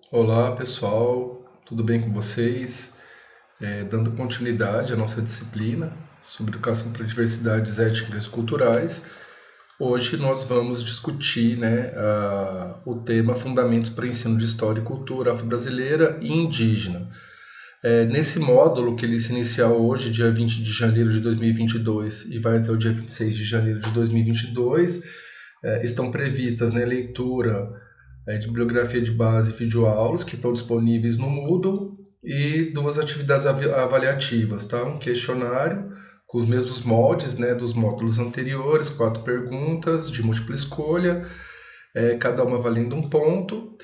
Olá pessoal, tudo bem com vocês? Dando continuidade à nossa disciplina sobre educação para diversidades étnicas e culturais, hoje nós vamos discutir o tema Fundamentos para o Ensino de História e Cultura Afro-Brasileira e Indígena. Nesse módulo, que ele se inicia hoje, dia 20 de janeiro de 2022, e vai até o dia 26 de janeiro de 2022, estão previstas, né, leitura de bibliografia de base e videoaulas que estão disponíveis no Moodle e duas atividades avaliativas, tá? Um questionário com os mesmos moldes, né, dos módulos anteriores, 4 perguntas de múltipla escolha, cada uma valendo um ponto.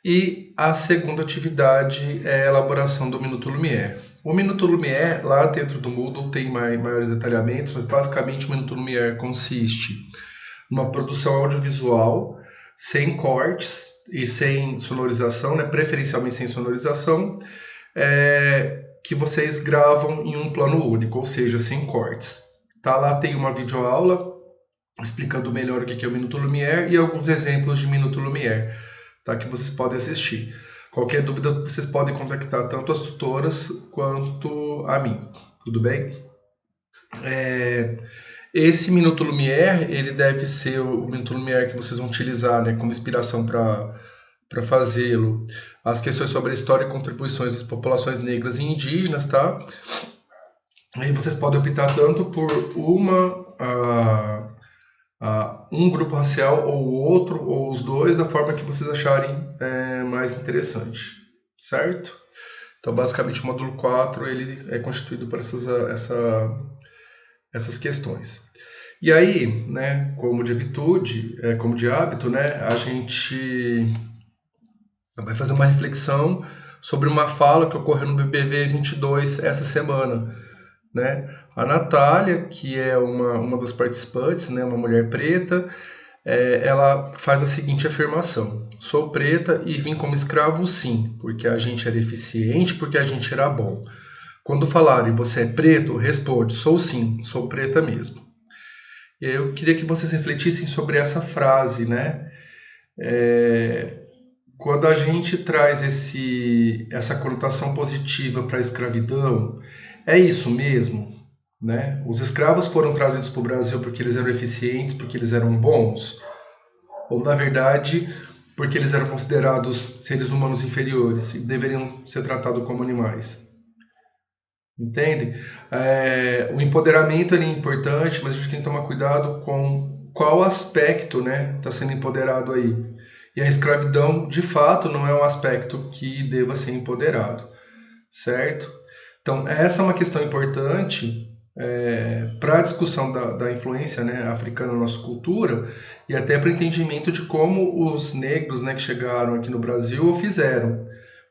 E a segunda atividade é a elaboração do Minuto Lumière. O Minuto Lumière, lá dentro do Moodle, tem maiores detalhamentos, mas basicamente o Minuto Lumière consiste numa produção audiovisual sem cortes e sem sonorização, né, preferencialmente sem sonorização, que vocês gravam em um plano único, ou seja, sem cortes. Tá, lá tem uma videoaula explicando melhor o que é o Minuto Lumière e alguns exemplos de Minuto Lumière, tá, que vocês podem assistir. Qualquer dúvida, vocês podem contactar tanto as tutoras quanto a mim, tudo bem? Esse Minuto Lumière, ele deve ser o Minuto Lumière que vocês vão utilizar, né, como inspiração para fazê-lo. As questões sobre a história e contribuições das populações negras e indígenas, tá? Aí vocês podem optar tanto por um grupo racial ou outro, ou os dois, da forma que vocês acharem mais interessante, certo? Então, basicamente, o módulo 4 ele é constituído por essas questões. E aí, né, como de habitude, como de hábito, né, a gente vai fazer uma reflexão sobre uma fala que ocorreu no BBB 22 essa semana, né? A Natália, que é uma das participantes, né, uma mulher preta, ela faz a seguinte afirmação: sou preta e vim como escravo sim, porque a gente era eficiente, porque a gente era bom. Quando falarem você é preto, responde: sou sim, sou preta mesmo. Eu queria que vocês refletissem sobre essa frase, né? Quando a gente traz essa conotação positiva para a escravidão, é isso mesmo, né? Os escravos foram trazidos para o Brasil porque eles eram eficientes, porque eles eram bons, ou na verdade porque eles eram considerados seres humanos inferiores e deveriam ser tratados como animais. Entende? O empoderamento ele é importante, mas a gente tem que tomar cuidado com qual aspecto, né, está sendo empoderado aí. E a escravidão, de fato, não é um aspecto que deva ser empoderado, certo? Então, essa é uma questão importante para a discussão da influência, né, africana na nossa cultura e até para o entendimento de como os negros, né, que chegaram aqui no Brasil o fizeram,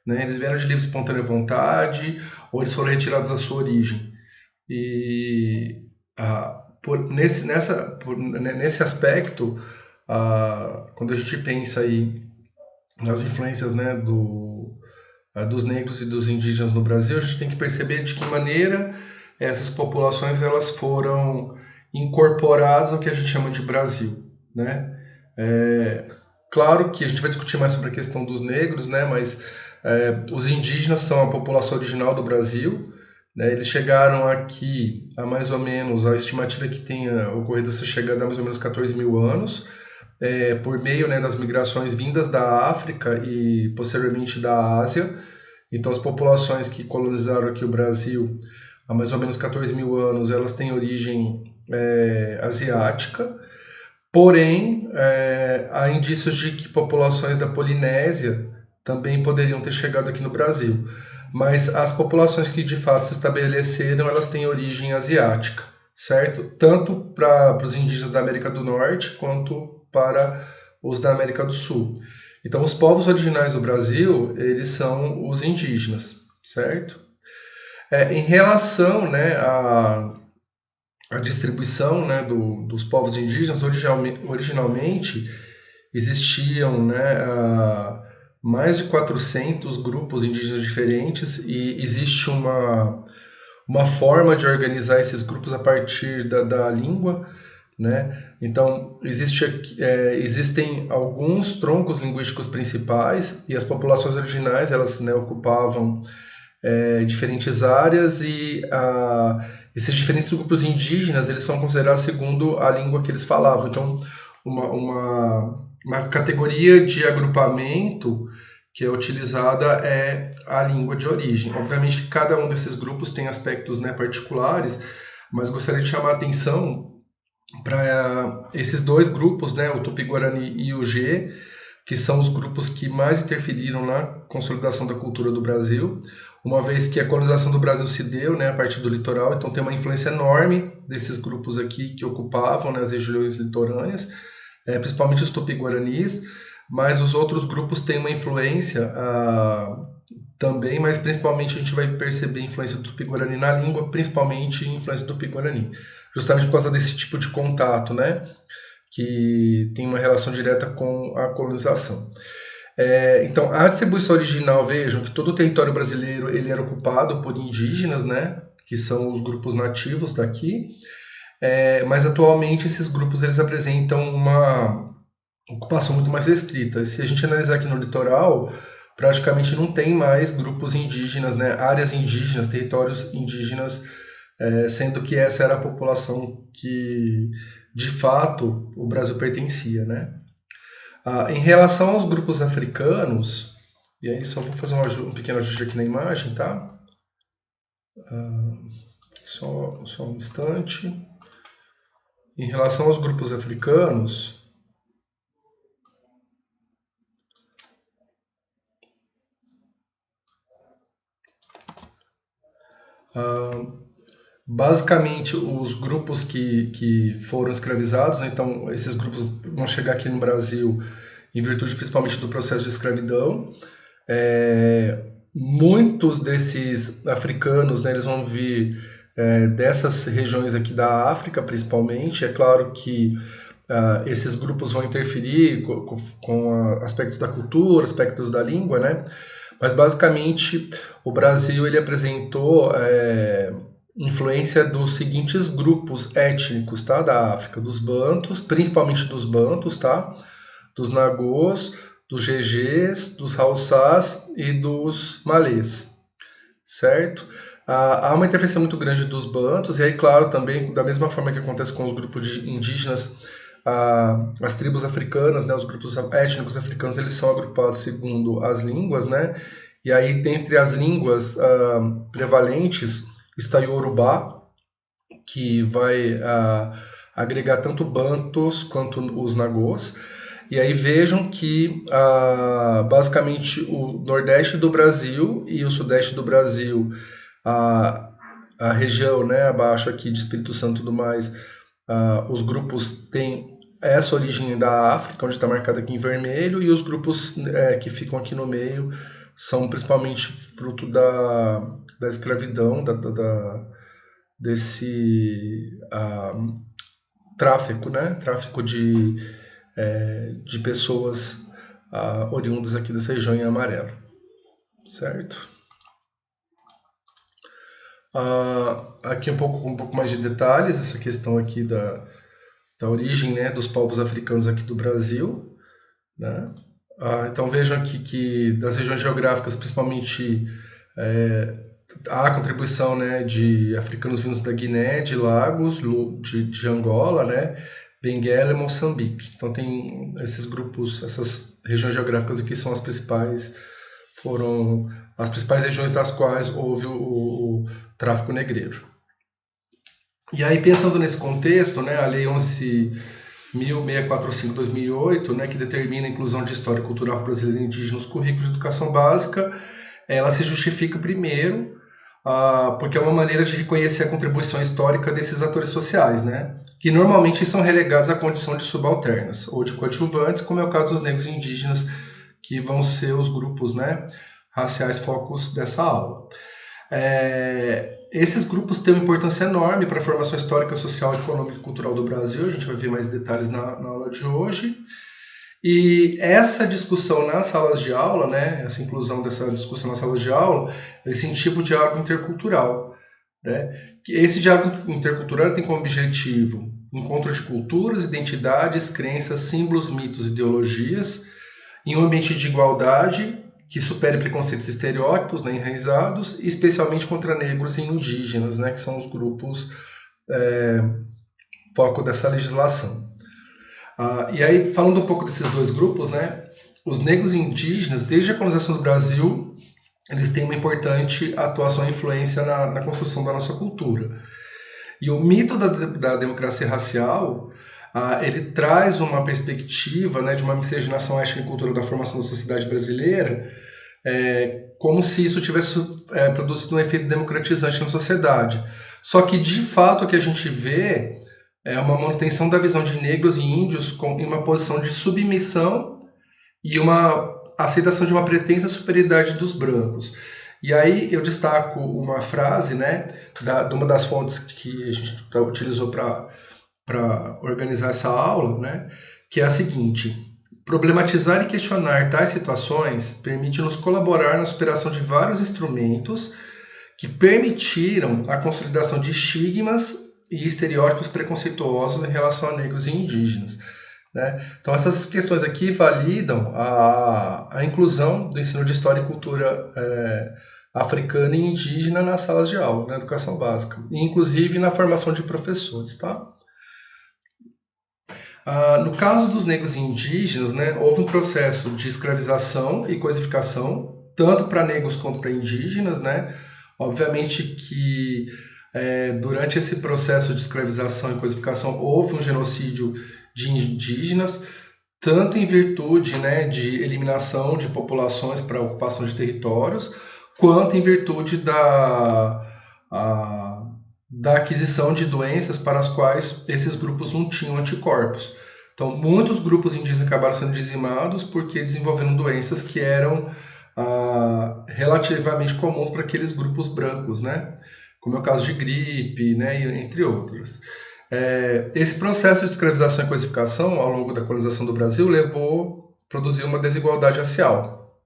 né? Eles vieram de livre e espontânea vontade ou eles foram retirados da sua origem. E nesse aspecto, quando a gente pensa aí nas influências, né, dos negros e dos indígenas no Brasil, a gente tem que perceber de que maneira essas populações elas foram incorporadas ao que a gente chama de Brasil, né? Claro que a gente vai discutir mais sobre a questão dos negros, né? Mas os indígenas são a população original do Brasil, né? Eles chegaram aqui há mais ou menos, a estimativa é que tenha ocorrido essa chegada há mais ou menos 14 mil anos, por meio, né, das migrações vindas da África e posteriormente da Ásia. Então, as populações que colonizaram aqui o Brasil há mais ou menos 14 mil anos, elas têm origem asiática, porém, há indícios de que populações da Polinésia também poderiam ter chegado aqui no Brasil. Mas as populações que de fato se estabeleceram, elas têm origem asiática, certo? Tanto para os indígenas da América do Norte quanto para os da América do Sul. Então, os povos originais do Brasil, eles são os indígenas, certo? Em relação, né, à distribuição, né, dos povos indígenas, originalmente existiam, né, mais de 400 grupos indígenas diferentes e existe uma forma de organizar esses grupos a partir da língua, né? Então, existem alguns troncos linguísticos principais e as populações originais elas, né, ocupavam diferentes áreas e esses diferentes grupos indígenas eles são considerados segundo a língua que eles falavam. Então, uma categoria de agrupamento que é utilizada é a língua de origem. Obviamente que cada um desses grupos tem aspectos, né, particulares, mas gostaria de chamar a atenção para esses dois grupos, né, o Tupi-Guarani e o G, que são os grupos que mais interferiram na consolidação da cultura do Brasil, uma vez que a colonização do Brasil se deu, né, a partir do litoral, então tem uma influência enorme desses grupos aqui que ocupavam, né, as regiões litorâneas, principalmente os Tupi-Guaranis, mas os outros grupos têm uma influência também, mas principalmente a gente vai perceber a influência do Tupi-Guarani na língua, principalmente a influência do Tupi-Guarani, justamente por causa desse tipo de contato, né, que tem uma relação direta com a colonização. Então, a distribuição original, vejam que todo o território brasileiro ele era ocupado por indígenas, né, que são os grupos nativos daqui, mas atualmente esses grupos eles apresentam uma ocupação muito mais restrita. Se a gente analisar aqui no litoral, praticamente não tem mais grupos indígenas, né, áreas indígenas, territórios indígenas, sendo que essa era a população que, de fato, o Brasil pertencia, né? Em relação aos grupos africanos, e aí só vou fazer um pequeno ajuste aqui na imagem, tá? Só um instante. Em relação aos grupos africanos, basicamente os grupos que foram escravizados, né? Então esses grupos vão chegar aqui no Brasil em virtude principalmente do processo de escravidão. Muitos desses africanos, né, eles vão vir dessas regiões aqui da África, principalmente. É claro que esses grupos vão interferir com aspectos da cultura, aspectos da língua, né? Mas basicamente o Brasil ele apresentou influência dos seguintes grupos étnicos, tá, da África, dos Bantus, principalmente dos Bantus, tá, dos Nagôs, dos Gegés, dos Haussás e dos Malês, certo? Há uma interferência muito grande dos Bantus, e aí, claro, também, da mesma forma que acontece com os grupos indígenas, as tribos africanas, né, os grupos étnicos africanos, eles são agrupados segundo as línguas, né? E aí, dentre as línguas prevalentes, está o Yorubá, que vai agregar tanto Bantus quanto os Nagôs. E aí vejam que basicamente o nordeste do Brasil e o sudeste do Brasil, a região, né, abaixo aqui de Espírito Santo e tudo mais, os grupos têm essa origem da África, onde está marcado aqui em vermelho, e os grupos que ficam aqui no meio são principalmente fruto da escravidão, desse tráfico, né? Tráfico de pessoas oriundas aqui dessa região em amarelo, certo? Aqui um pouco mais de detalhes, essa questão aqui da origem, né, dos povos africanos aqui do Brasil, né? Então vejam aqui que das regiões geográficas, principalmente há a contribuição, né, de africanos vindos da Guiné, de Lagos, de Angola, né, Benguela e Moçambique. Então tem esses grupos, essas regiões geográficas aqui são foram as principais regiões das quais houve o tráfico negreiro. E aí, pensando nesse contexto, né, a Lei 11.645/2008, né, que determina a inclusão de história cultural brasileira e indígena nos currículos de educação básica, ela se justifica primeiro porque é uma maneira de reconhecer a contribuição histórica desses atores sociais, né, que normalmente são relegados à condição de subalternas ou de coadjuvantes, como é o caso dos negros e indígenas, que vão ser os grupos, né, raciais focos dessa aula. Esses grupos têm uma importância enorme para a formação histórica, social, econômica e cultural do Brasil. A gente vai ver mais detalhes na aula de hoje. E essa discussão nas salas de aula, né, essa inclusão dessa discussão nas salas de aula, incentiva o diálogo intercultural, né? Esse diálogo intercultural tem como objetivo encontro de culturas, identidades, crenças, símbolos, mitos, ideologias, em um ambiente de igualdade que supere preconceitos e estereótipos, né, enraizados, especialmente contra negros e indígenas, né, que são os grupos foco dessa legislação. E aí, falando um pouco desses dois grupos, né, os negros e indígenas, desde a colonização do Brasil, eles têm uma importante atuação e influência na construção da nossa cultura. E o mito da democracia racial, ele traz uma perspectiva, né, de uma miscigenação étnica e cultural da formação da sociedade brasileira, como se isso tivesse produzido um efeito democratizante na sociedade. Só que, de fato, o que a gente vê é uma manutenção da visão de negros e índios em uma posição de submissão e uma aceitação de uma pretensa superioridade dos brancos. E aí eu destaco uma frase, né, de uma das fontes que a gente utilizou para organizar essa aula, né, que é a seguinte: problematizar e questionar tais situações permite-nos colaborar na superação de vários instrumentos que permitiram a consolidação de estigmas e estereótipos preconceituosos em relação a negros e indígenas. Né? Então, essas questões aqui validam a inclusão do ensino de história e cultura africana e indígena nas salas de aula, na educação básica, e inclusive na formação de professores. Tá? No caso dos negros e indígenas, né, houve um processo de escravização e coisificação, tanto para negros quanto para indígenas. Né? Obviamente que durante esse processo de escravização e coisificação houve um genocídio de indígenas, tanto em virtude, né, de eliminação de populações para ocupação de territórios, quanto em virtude da aquisição de doenças para as quais esses grupos não tinham anticorpos. Então, muitos grupos indígenas acabaram sendo dizimados porque desenvolveram doenças que eram relativamente comuns para aqueles grupos brancos, né? Como é o caso de gripe, né, entre outras. Esse processo de escravização e coisificação ao longo da colonização do Brasil produziu uma desigualdade racial.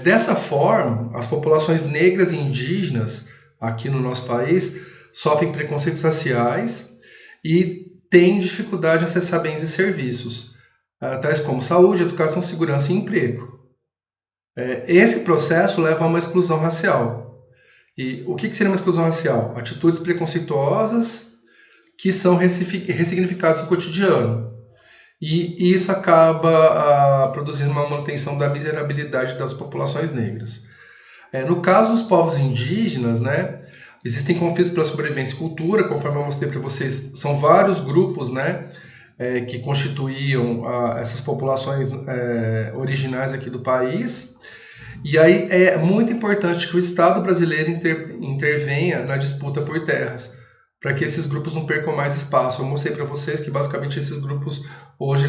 Dessa forma, as populações negras e indígenas aqui no nosso país sofrem preconceitos raciais e têm dificuldade em acessar bens e serviços, tais como saúde, educação, segurança e emprego. Esse processo leva a uma exclusão racial. E o que seria uma exclusão racial? Atitudes preconceituosas que são ressignificados no cotidiano. E isso acaba produzindo uma manutenção da miserabilidade das populações negras. No caso dos povos indígenas, né, existem conflitos pela sobrevivência e cultura, conforme eu mostrei para vocês, são vários grupos, né, que constituíam essas populações originais aqui do país. E aí é muito importante que o Estado brasileiro intervenha na disputa por terras, para que esses grupos não percam mais espaço. Eu mostrei para vocês que basicamente esses grupos hoje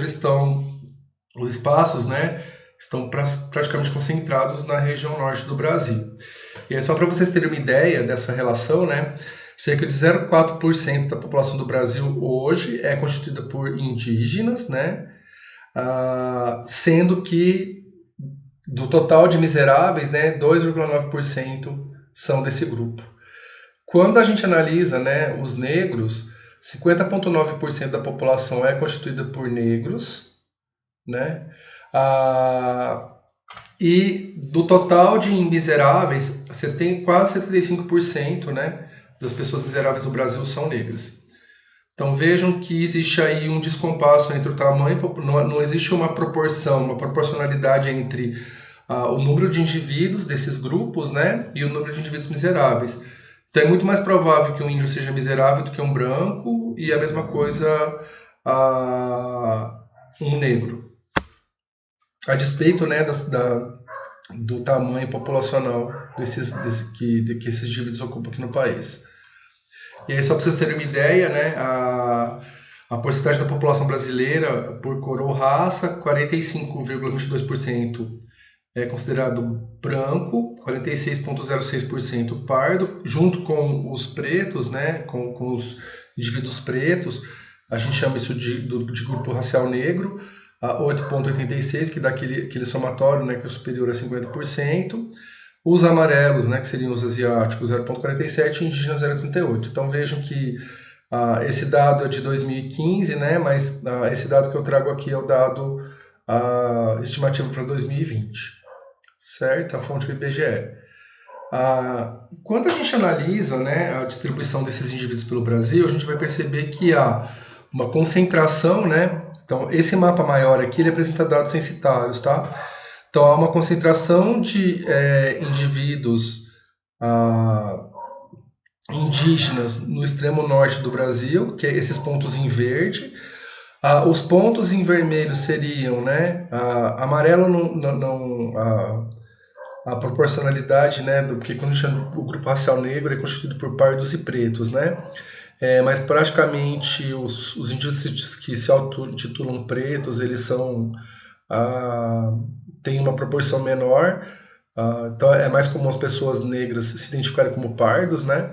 os espaços, né, estão praticamente concentrados na região norte do Brasil. E aí, só para vocês terem uma ideia dessa relação, né, cerca de 0,4% da população do Brasil hoje é constituída por indígenas, né, sendo que do total de miseráveis, né, 2,9% são desse grupo. Quando a gente analisa, né, os negros, 50,9% da população é constituída por negros, né? E do total de miseráveis, você tem quase 75%, né, das pessoas miseráveis no Brasil são negras. Então vejam que existe aí um descompasso entre o tamanho, não existe uma proporção, uma proporcionalidade entre o número de indivíduos desses grupos, né, e o número de indivíduos miseráveis. Então é muito mais provável que um índio seja miserável do que um branco, e a mesma coisa um negro. A despeito, né, do tamanho populacional que esses indivíduos ocupam aqui no país. E aí, só para vocês terem uma ideia, né, a porcentagem da população brasileira por cor ou raça, 45,22% é considerado branco, 46,06% pardo, junto com os pretos, né, com os indivíduos pretos, a gente chama isso de grupo racial negro, 8,86%, que dá aquele somatório, né, que é superior a 50%, os amarelos, né, que seriam os asiáticos, 0,47%, e indígenas 0,38%. Então vejam que Esse dado é de 2015, né? Mas esse dado que eu trago aqui é o dado estimativo para 2020, certo? A fonte do IBGE. Quando a gente analisa, né, a distribuição desses indivíduos pelo Brasil, a gente vai perceber que há uma concentração, né? Então, esse mapa maior aqui, ele apresenta dados censitários, tá? Então, há uma concentração de indivíduos indígenas no extremo norte do Brasil, que é esses pontos em verde. Os pontos em vermelho seriam, né? Amarelo a proporcionalidade, né? Porque quando a gente chama o grupo racial negro é constituído por pardos e pretos, né? Mas praticamente os indígenas que se auto-intitulam pretos, eles são têm uma proporção menor. Então é mais comum as pessoas negras se identificarem como pardos, né?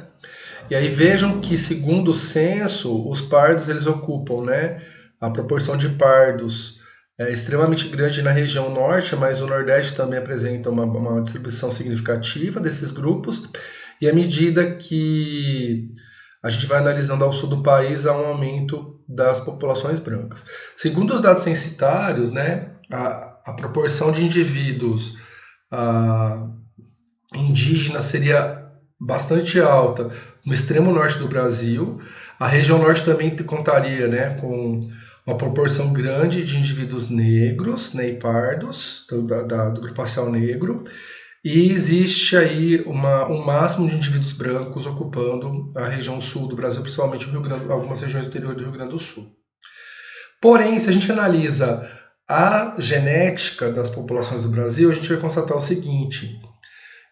E aí vejam que, segundo o censo, os pardos eles ocupam, né, a proporção de pardos é extremamente grande na região norte, mas o nordeste também apresenta uma distribuição significativa desses grupos. E à medida que a gente vai analisando ao sul do país, há um aumento das populações brancas. Segundo os dados censitários, né, a proporção de indivíduos indígenas seria bastante alta no extremo norte do Brasil. A região norte também contaria, né, com uma proporção grande de indivíduos negros, né, e pardos, do grupo racial negro, e existe aí um máximo de indivíduos brancos ocupando a região sul do Brasil, principalmente algumas regiões do interior do Rio Grande do Sul. Porém, se a gente analisa a genética das populações do Brasil, a gente vai constatar o seguinte,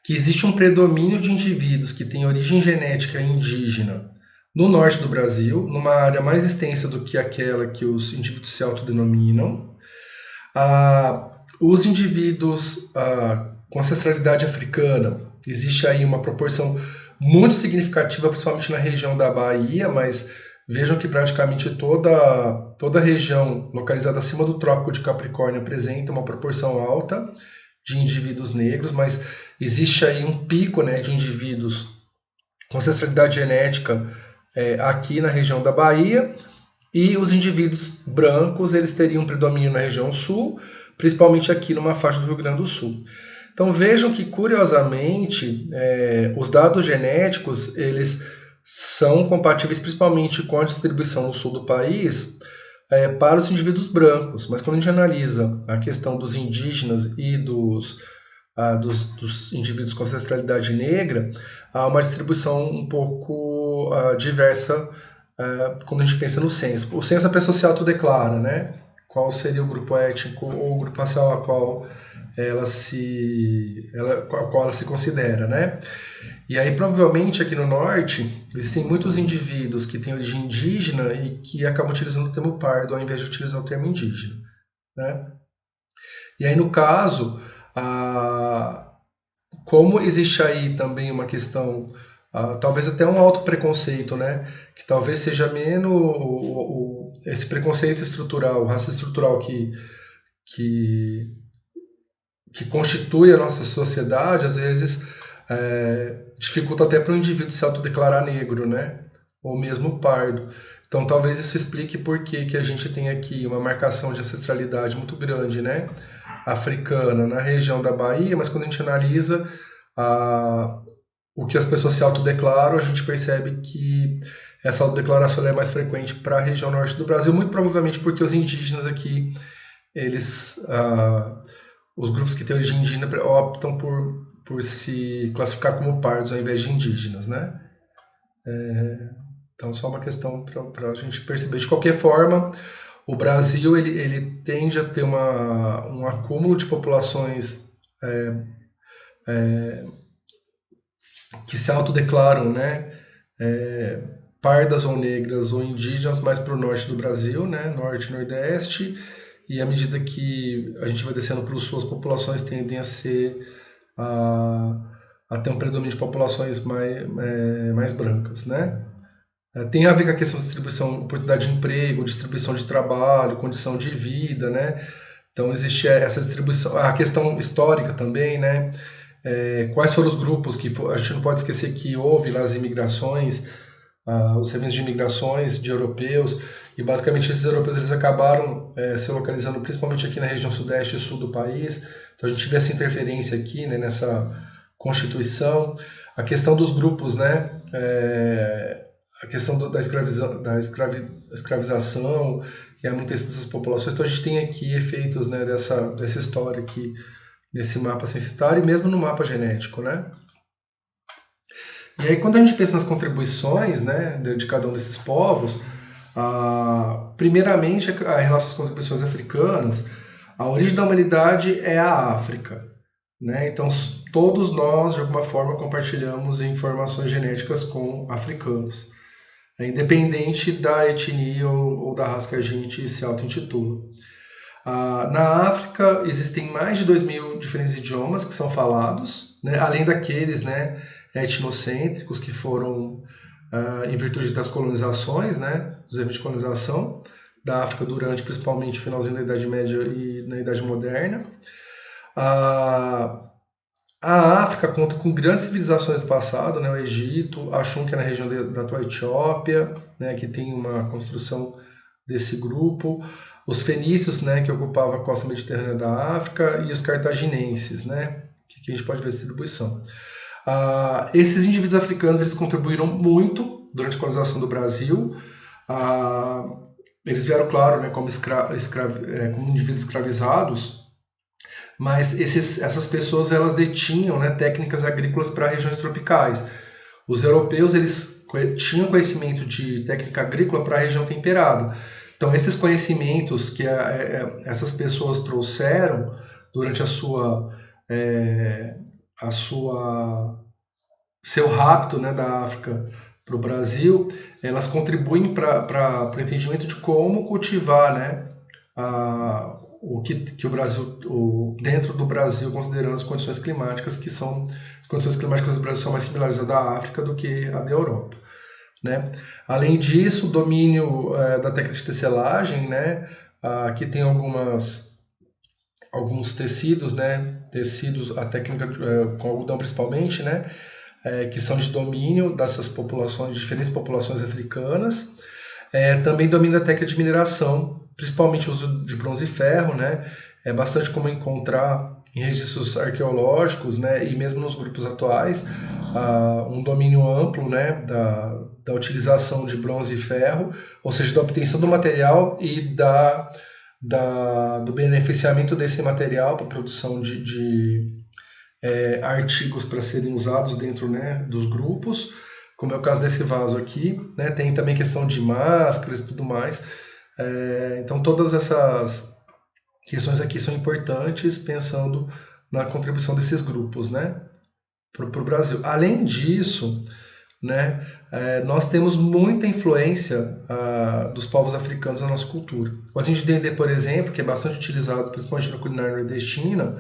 que existe um predomínio de indivíduos que têm origem genética indígena no norte do Brasil, numa área mais extensa do que aquela que os indivíduos se autodenominam. Os indivíduos com ancestralidade africana, existe aí uma proporção muito significativa, principalmente na região da Bahia, mas vejam que praticamente toda a região localizada acima do Trópico de Capricórnio apresenta uma proporção alta de indivíduos negros, mas existe aí um pico, né, de indivíduos com ancestralidade genética aqui na região da Bahia, e os indivíduos brancos eles teriam predomínio na região sul, principalmente aqui numa faixa do Rio Grande do Sul. Então vejam que, curiosamente, os dados genéticos eles são compatíveis principalmente com a distribuição no sul do país para os indivíduos brancos, mas quando a gente analisa a questão dos indígenas e dos indivíduos com ancestralidade negra, há uma distribuição um pouco diversa quando a gente pensa no censo. O censo a pessoa se autodeclara, né? Qual seria o grupo étnico ou o grupo racial a qual ela se considera, né? E aí, provavelmente, aqui no norte, existem muitos indivíduos que têm origem indígena e que acabam utilizando o termo pardo ao invés de utilizar o termo indígena, né? E aí, no caso, como existe aí também uma questão, talvez até um autopreconceito, né? Que talvez seja menos esse preconceito estrutural, o racismo estrutural que constitui a nossa sociedade, às vezes dificulta até para o indivíduo se autodeclarar negro, né? Ou mesmo pardo. Então talvez isso explique por que a gente tem aqui uma marcação de ancestralidade muito grande, né? Africana na região da Bahia, mas quando a gente analisa o que as pessoas se autodeclaram, a gente percebe que essa autodeclaração é mais frequente para a região norte do Brasil, muito provavelmente porque os indígenas aqui, eles, os grupos que têm origem indígena optam por se classificar como pardos ao invés de indígenas, né? Então, só uma questão para a gente perceber. De qualquer forma, o Brasil ele tende a ter um acúmulo de populações que se autodeclaram, né, pardas ou negras ou indígenas mais para o norte do Brasil, né, norte e nordeste, e à medida que a gente vai descendo para o sul, as populações tendem a ter um predomínio de populações mais brancas, né. Tem a ver com a questão de distribuição, oportunidade de emprego, distribuição de trabalho, condição de vida, né? Então existe essa distribuição, a questão histórica também, né? Quais foram os grupos a gente não pode esquecer que houve lá as imigrações os eventos de imigrações de europeus, e basicamente esses europeus eles acabaram se localizando principalmente aqui na região sudeste e sul do país. Então a gente vê essa interferência aqui, né, nessa constituição. A questão dos grupos, né, a questão escravização e a manutenção dessas populações. Então a gente tem aqui efeitos, né, dessa história aqui nesse mapa censitário e mesmo no mapa genético, né? E aí quando a gente pensa nas contribuições, né, de cada um desses povos, primeiramente, em relação às contribuições africanas, a origem da humanidade é a África, né? Então, todos nós, de alguma forma, compartilhamos informações genéticas com africanos, independente da etnia ou da raça que a gente se auto-intitula. Na África, existem mais de 2.000 diferentes idiomas que são falados, né? Além daqueles, né, etnocêntricos que foram em virtude das colonizações, né, dos eventos de colonização da África durante principalmente o finalzinho da Idade Média e na Idade Moderna. A África conta com grandes civilizações do passado, né, o Egito, Axum, que é na região da atual Etiópia, né, que tem uma construção desse grupo, os fenícios, né, que ocupavam a costa mediterrânea da África, e os cartaginenses, né, que a gente pode ver a distribuição. Esses indivíduos africanos eles contribuíram muito durante a colonização do Brasil. Eles vieram, claro, né, como indivíduos escravizados, mas essas pessoas elas detinham, né, técnicas agrícolas para regiões tropicais. Os europeus eles tinham conhecimento de técnica agrícola para a região temperada. Então esses conhecimentos que essas pessoas trouxeram durante seu rapto, né, da África para o Brasil, elas contribuem para o entendimento de como cultivar, né, o que o Brasil, dentro do Brasil, considerando as condições climáticas, que são as condições climáticas do Brasil são mais similares à da África do que à da Europa, né? Além disso, o domínio da técnica de tecelagem, né, que tem alguns tecidos, né, a técnica com algodão principalmente, né, que são de domínio dessas populações, diferentes populações africanas. Também domina a técnica de mineração, principalmente o uso de bronze e ferro, né? É bastante comum encontrar em registros arqueológicos, né, e mesmo nos grupos atuais, um domínio amplo, né, da utilização de bronze e ferro, ou seja, da obtenção do material e do beneficiamento desse material para a produção de artigos para serem usados dentro, né, dos grupos, como é o caso desse vaso aqui, né? Tem também questão de máscaras e tudo mais. Então todas essas questões aqui são importantes pensando na contribuição desses grupos, né, para o Brasil. Além disso, né, nós temos muita influência dos povos africanos na nossa cultura. O atum de dendê, por exemplo, que é bastante utilizado principalmente na culinária nordestina,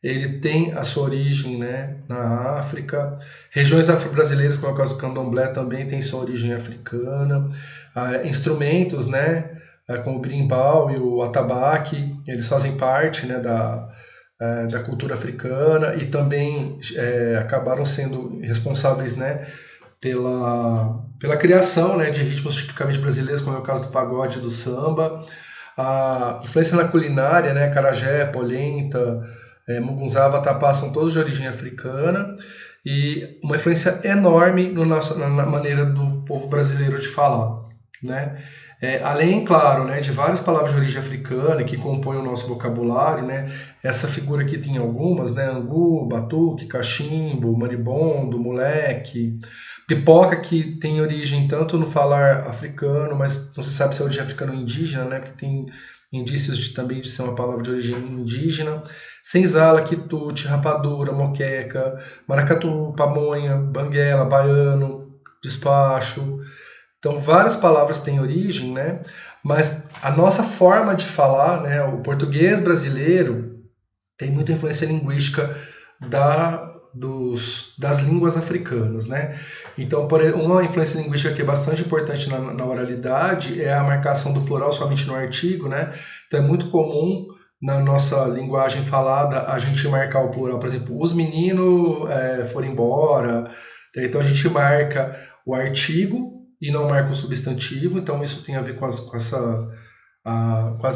ele tem a sua origem, né, na África. Regiões afro-brasileiras, como é o caso do candomblé, também tem sua origem africana. Instrumentos, né, como o berimbau e o atabaque, eles fazem parte, né, da cultura africana e também acabaram sendo responsáveis, né, pela criação, né, de ritmos tipicamente brasileiros, como é o caso do pagode e do samba. A influência na culinária, né, acarajé, polenta, mugunzá, vatapá são todos de origem africana e uma influência enorme na maneira do povo brasileiro de falar, né? Além, claro, né, de várias palavras de origem africana que compõem o nosso vocabulário, né? Essa figura aqui tem algumas, né? Angu, batuque, cachimbo, maribondo, moleque, pipoca, que tem origem tanto no falar africano, mas não se sabe se é origem africana ou indígena, né? Porque tem indícios também de ser uma palavra de origem indígena. Senzala, quitute, rapadura, moqueca, maracatu, pamonha, banguela, baiano, despacho. Então, várias palavras têm origem, né? Mas a nossa forma de falar, né? O português brasileiro tem muita influência linguística das línguas africanas, né? Então, uma influência linguística que é bastante importante na oralidade é a marcação do plural somente no artigo, né? Então, é muito comum na nossa linguagem falada a gente marcar o plural, por exemplo, os meninos foram embora, então a gente marca o artigo e não marca o substantivo, então isso tem a ver com as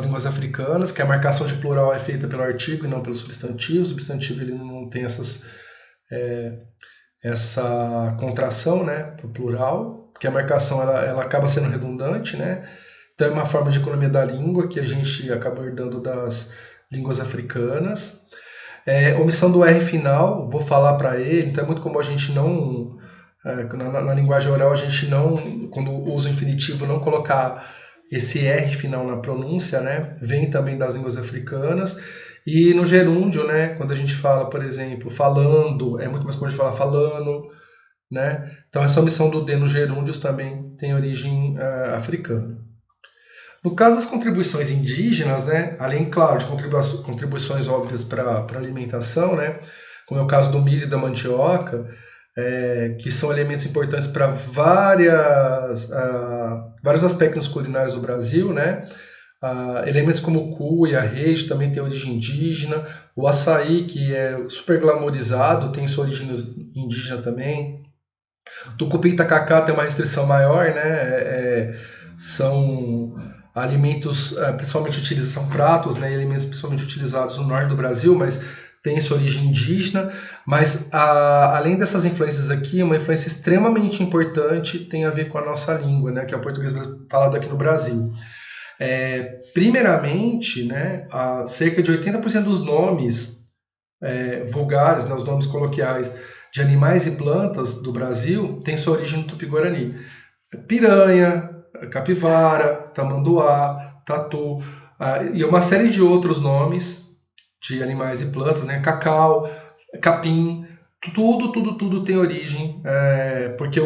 línguas africanas, que a marcação de plural é feita pelo artigo e não pelo substantivo. O substantivo ele não tem essa contração, né, para o plural, porque a marcação ela acaba sendo redundante, né? Então é uma forma de economia da língua que a gente acaba herdando das línguas africanas. Omissão do R final, vou falar para ele, então é muito comum a gente não, na linguagem oral, a gente não, quando usa o infinitivo, não colocar esse R final na pronúncia, né? Vem também das línguas africanas. E no gerúndio, né? Quando a gente fala, por exemplo, falando, é muito mais comum a gente falar falando, né? Então essa omissão do D nos gerúndios também tem origem africana. No caso das contribuições indígenas, né, além, claro, de contribuições óbvias para alimentação, né, como é o caso do milho e da mandioca, que são elementos importantes para vários aspectos culinários do Brasil, né, elementos como o cuy, a reixa também tem origem indígena, o açaí, que é super glamorizado, tem sua origem indígena também. Tucupi e tacacá tem uma restrição maior, né, são alimentos, principalmente utilizados, são pratos, né, alimentos principalmente utilizados no norte do Brasil, mas tem sua origem indígena, mas além dessas influências aqui, uma influência extremamente importante tem a ver com a nossa língua, né, que é o português falado aqui no Brasil. Primeiramente, né, cerca de 80% dos nomes vulgares, né, os nomes coloquiais de animais e plantas do Brasil tem sua origem no Tupi-Guarani. Piranha, capivara, tamanduá, tatu, e uma série de outros nomes de animais e plantas, né? Cacau, capim, tudo tem origem, porque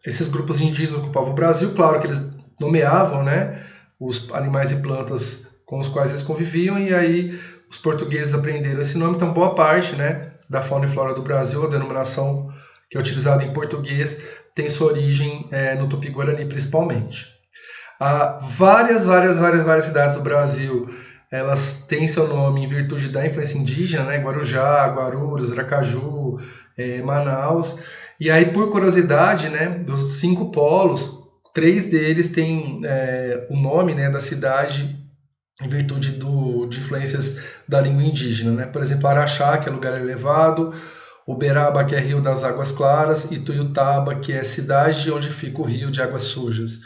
esses grupos indígenas ocupavam o Brasil, claro que eles nomeavam, né, os animais e plantas com os quais eles conviviam, e aí os portugueses aprenderam esse nome, então boa parte, né, da fauna e flora do Brasil, a denominação que é utilizada em português, tem sua origem no Tupi-Guarani principalmente. Várias cidades do Brasil, elas têm seu nome em virtude da influência indígena, né? Guarujá, Guarulhos, Aracaju, Manaus. E aí, por curiosidade, né, dos 5 polos, 3 deles têm o nome, né, da cidade em virtude de influências da língua indígena, né? Por exemplo, Araxá, que é lugar elevado, Uberaba, que é rio das águas claras, e Tuiutaba, que é cidade onde fica o rio de águas sujas.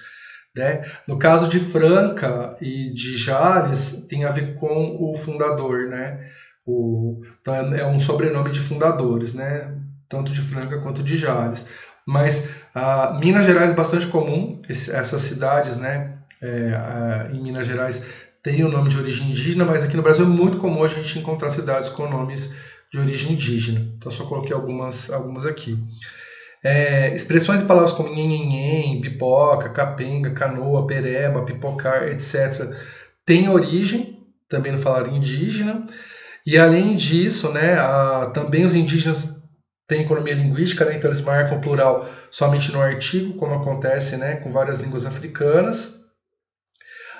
Né? No caso de Franca e de Jales, tem a ver com o fundador, né? Então é um sobrenome de fundadores, né? Tanto de Franca quanto de Jales. Mas Minas Gerais é bastante comum, essas cidades, né? Em Minas Gerais tem o nome de origem indígena, mas aqui no Brasil é muito comum a gente encontrar cidades com nomes de origem indígena. Então só coloquei algumas aqui. Expressões e palavras como nhenhenhen, pipoca, capenga, canoa, pereba, pipocar, etc. têm origem também no falar indígena. E além disso, né, também os indígenas têm economia linguística, né, então eles marcam o plural somente no artigo, como acontece, né, com várias línguas africanas.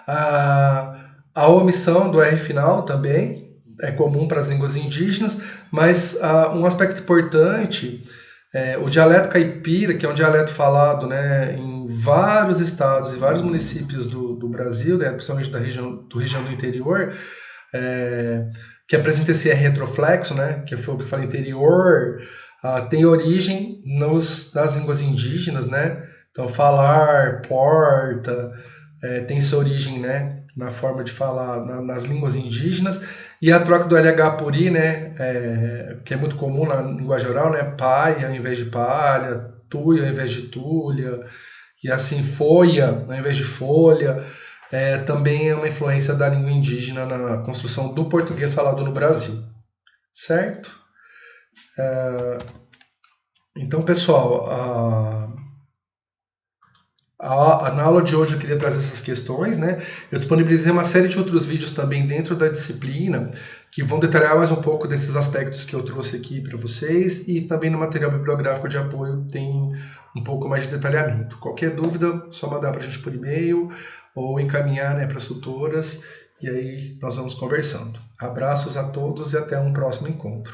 A omissão do R final também é comum para as línguas indígenas, mas um aspecto importante, o dialeto caipira, que é um dialeto falado, né, em vários estados e vários municípios do Brasil, né, principalmente da região do interior, que apresenta esse R retroflexo, né, que foi o que eu falei, interior, tem origem nas línguas indígenas, né, então falar, porta, tem sua origem, né, na forma de falar nas línguas indígenas, e a troca do LH por I, né, que é muito comum na linguagem oral, né, pai ao invés de palha, tui ao invés de tulha, e assim, folha ao invés de folha, também é uma influência da língua indígena na construção do português falado no Brasil, certo? Então, pessoal, na aula de hoje eu queria trazer essas questões, né? Eu disponibilizei uma série de outros vídeos também dentro da disciplina que vão detalhar mais um pouco desses aspectos que eu trouxe aqui para vocês, e também no material bibliográfico de apoio tem um pouco mais de detalhamento. Qualquer dúvida, só mandar para a gente por e-mail ou encaminhar, né, para as tutoras, e aí nós vamos conversando. Abraços a todos e até um próximo encontro.